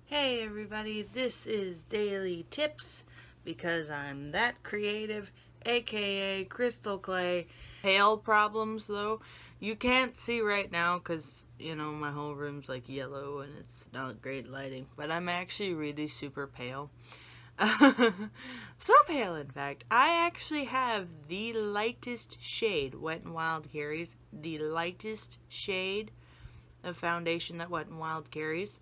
Hey everybody, this is Daily Tips because I'm that creative, aka Crystal Clay. Pale problems though, you can't see right now because, my whole room's like yellow and it's not great lighting, but I'm actually really super pale. So pale, in fact. I actually have the lightest shade, Wet n Wild carries, the lightest shade of foundation that Wet n Wild carries.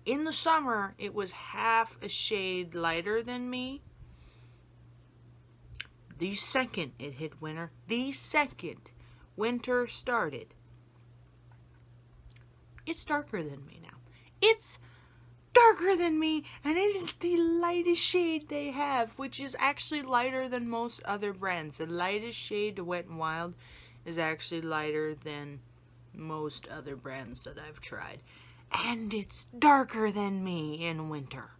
In the summer, it was half a shade lighter than me. The second it hit winter, started, it's darker than me now. It's darker than me, and it is the lightest shade they have, which is actually lighter than most other brands. The lightest shade to Wet n Wild is actually lighter than most other brands that I've tried. And it's darker than me in winter.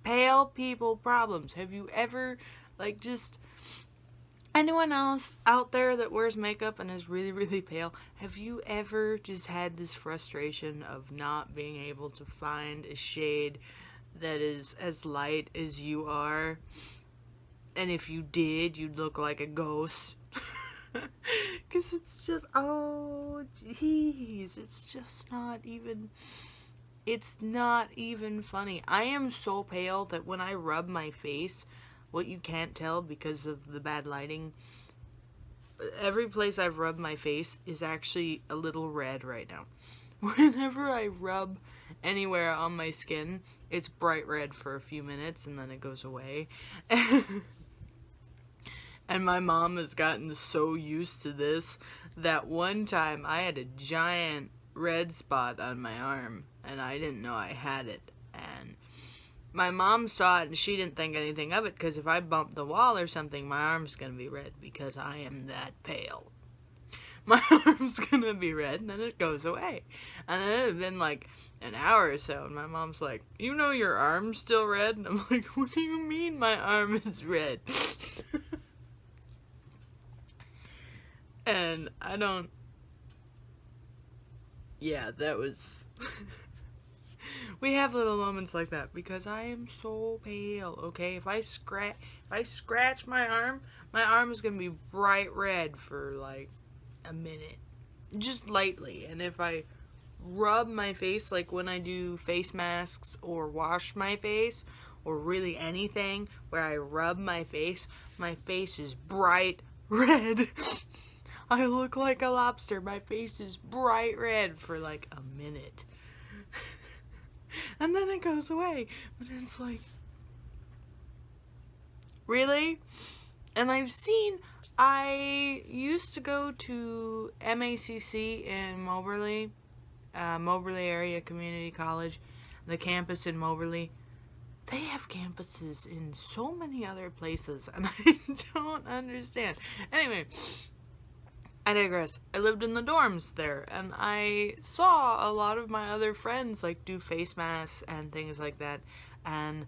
Pale people problems. Have you ever, anyone else out there that wears makeup and is really, really pale, have you ever just had this frustration of not being able to find a shade that is as light as you are? And if you did, you'd look like a ghost. Because it's just, oh, jeez, it's not even funny. I am so pale that when I rub my face, what you can't tell because of the bad lighting, every place I've rubbed my face is actually a little red right now. Whenever I rub anywhere on my skin, it's bright red for a few minutes and then it goes away. And my mom has gotten so used to this that one time I had a giant red spot on my arm and I didn't know I had it. And my mom saw it and she didn't think anything of it because if I bump the wall or something, my arm's going to be red because I am that pale. My arm's going to be red and then it goes away. And then it had been like an hour or so and my mom's like, "You know your arm's still red?" And I'm like, "What do you mean my arm is red?" And that was... We have little moments like that because I am so pale, okay? If I scratch my arm is gonna be bright red for like a minute. Just lightly. And if I rub my face, like when I do face masks or wash my face, or really anything where I rub my face is bright red. I look like a lobster. My face is bright red for like a minute. And then it goes away. But it's like, really? And I used to go to MACC in Moberly, Moberly Area Community College, the campus in Moberly. They have campuses in so many other places, and I don't understand. Anyway, I digress. I lived in the dorms there, and I saw a lot of my other friends do face masks and things like that, and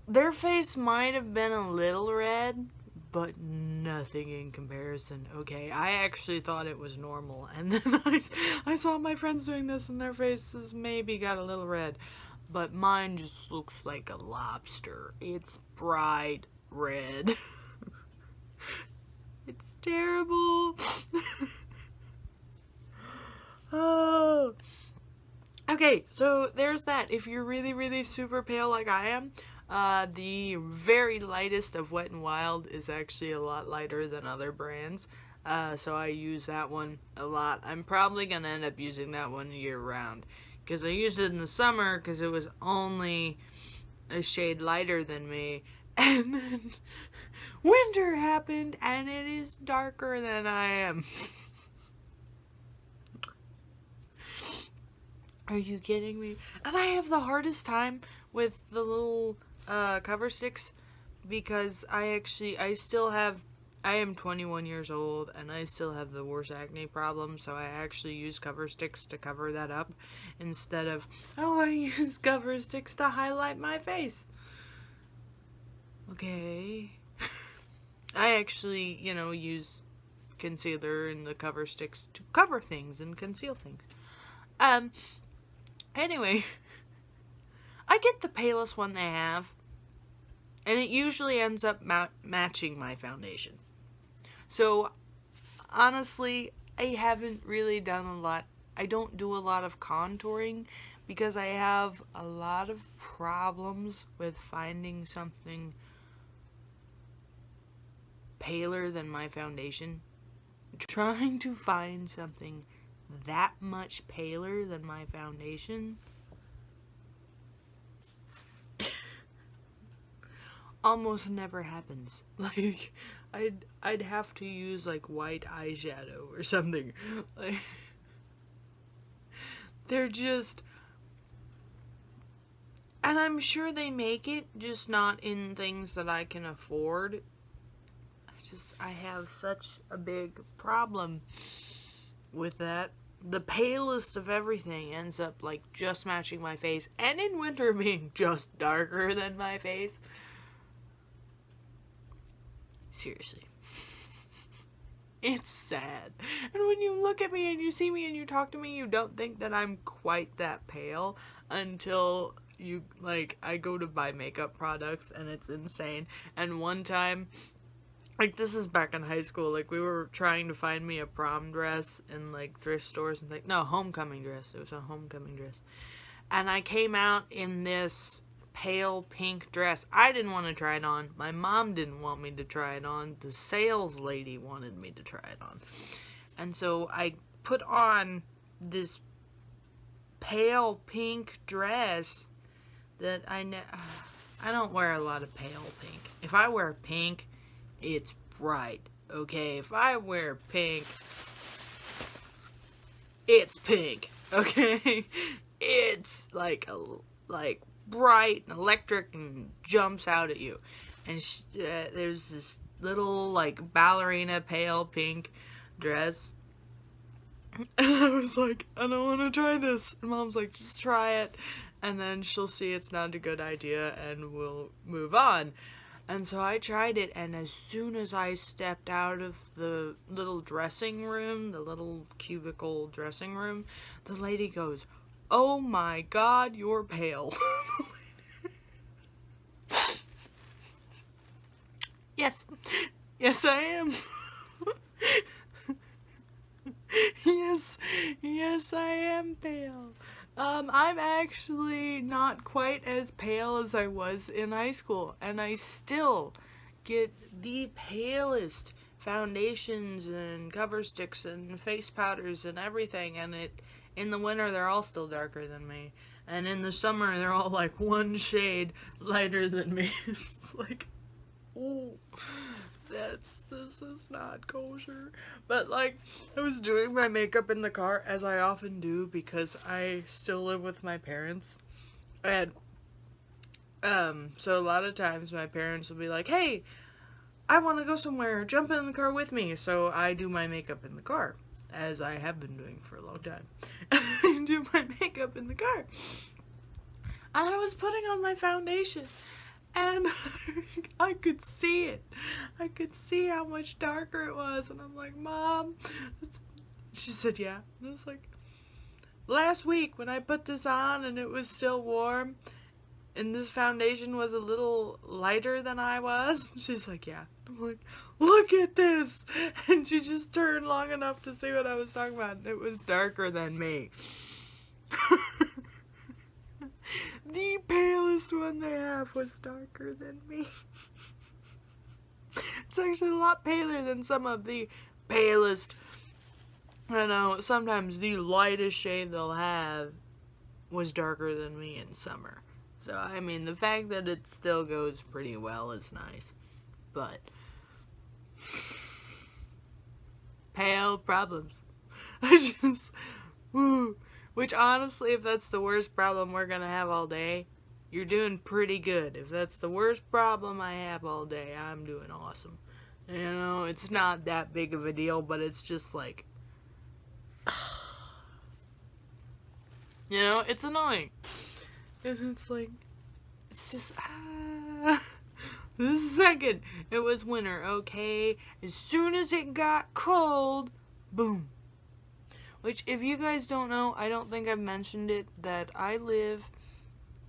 their face might have been a little red, but nothing in comparison, okay? I actually thought it was normal, and then I saw my friends doing this, and their faces maybe got a little red, but mine just looks like a lobster. It's bright red. It's terrible. Oh. Okay, so there's that. If you're really, really super pale like I am, the very lightest of Wet n Wild is actually a lot lighter than other brands. So I use that one a lot. I'm probably going to end up using that one year round. Because I used it in the summer because it was only a shade lighter than me. And then winter happened and it is darker than I am. Are you kidding me? And I have the hardest time with the little cover sticks because I am 21 years old and I still have the worst acne problem, so I actually use cover sticks to cover that up instead of, I use cover sticks to highlight my face. Okay. I actually, use concealer and the cover sticks to cover things and conceal things. Anyway, I get the palest one they have, and it usually ends up matching my foundation. So, honestly, I haven't really done a lot. I don't do a lot of contouring because I have a lot of problems with finding something paler than my foundation. Trying to find something that much paler than my foundation almost never happens. Like, I'd have to use like white eyeshadow or something. Like, they're just, and I'm sure they make it, just not in things that I can afford. I have such a big problem with that. The palest of everything ends up like just matching my face, and in winter being just darker than my face. Seriously. It's sad. And when you look at me and you see me and you talk to me, you don't think that I'm quite that pale until I go to buy makeup products, and it's insane. And one time, like, this is back in high school, like, we were trying to find me a prom dress in, like, thrift stores and, like, no, homecoming dress. It was a homecoming dress. And I came out in this pale pink dress. I didn't want to try it on. My mom didn't want me to try it on. The sales lady wanted me to try it on. And so I put on this pale pink dress that I don't wear a lot of pale pink. If I wear pink, it's bright, okay? If I wear pink, it's pink, okay? It's like bright and electric and jumps out at you. And there's this little like ballerina pale pink dress. And I was like, I don't want to try this. And Mom's like, just try it. And then she'll see it's not a good idea and we'll move on. And so I tried it, and as soon as I stepped out of the little dressing room, the little cubicle dressing room, the lady goes, "Oh my God, you're pale." Yes. Yes, I am. Yes, I am pale. I'm actually not quite as pale as I was in high school, and I still get the palest foundations and cover sticks and face powders and everything, and in the winter they're all still darker than me, and in the summer they're all like one shade lighter than me. It's like, oh, this is not kosher. But like, I was doing my makeup in the car, as I often do, because I still live with my parents. And so a lot of times my parents will be like, "Hey, I want to go somewhere, jump in the car with me." So I do my makeup in the car, as I have been doing for a long time. I do my makeup in the car. And I was putting on my foundation, and I could see it. I could see how much darker it was. And I'm like, "Mom." She said, "Yeah." And I was like, "Last week when I put this on and it was still warm, and this foundation was a little lighter than I was." She's like, "Yeah." I'm like, "Look at this." And she just turned long enough to see what I was talking about. And it was darker than me. The palest one they have was darker than me. It's actually a lot paler than some of the palest. I know, sometimes the lightest shade they'll have was darker than me in summer. So, I mean, the fact that it still goes pretty well is nice. But pale problems. I just, woo. Which, honestly, if that's the worst problem we're gonna have all day, you're doing pretty good. If that's the worst problem I have all day, I'm doing awesome. You know, it's not that big of a deal, but it's just like, you know, it's annoying. And it's like, it's just, The second it was winter, okay? As soon as it got cold, boom. Which, if you guys don't know, I don't think I've mentioned it, that I live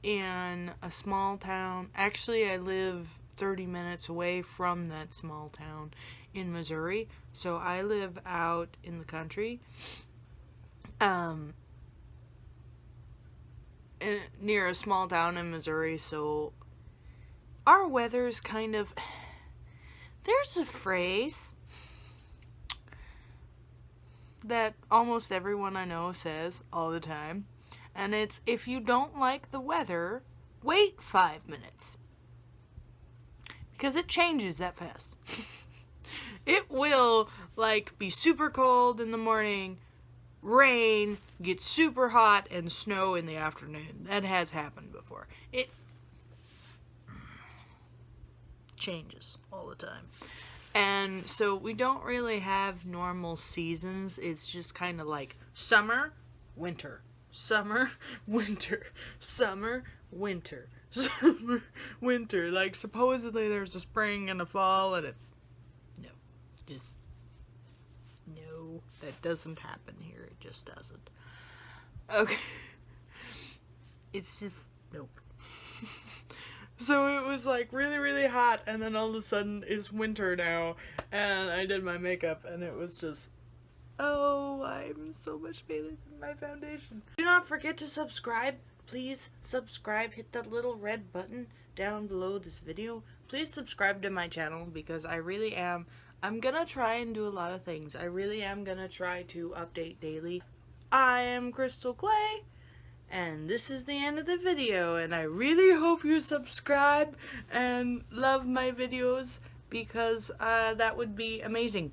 in a small town. Actually, I live 30 minutes away from that small town in Missouri. So I live out in the country. Near a small town in Missouri, so our weather's kind of... There's a phrase that almost everyone I know says all the time, and it's, if you don't like the weather, wait 5 minutes. Because it changes that fast. It will, like, be super cold in the morning, rain, get super hot, and snow in the afternoon. That has happened before. It changes all the time. And so we don't really have normal seasons. It's just kind of like summer, winter, summer, winter, summer, winter, summer, winter. Like, supposedly there's a spring and a fall, and no, just no, that doesn't happen here. It just doesn't. Okay. It's just, nope. So it was like really, really hot, and then all of a sudden it's winter now, and I did my makeup, and it was just, oh, I'm so much better than my foundation. Do not forget to subscribe. Please subscribe. Hit that little red button down below this video. Please subscribe to my channel, because I really am. I'm gonna try and do a lot of things. I really am gonna try to update daily. I am Crystal Clay. And this is the end of the video, and I really hope you subscribe and love my videos, because that would be amazing.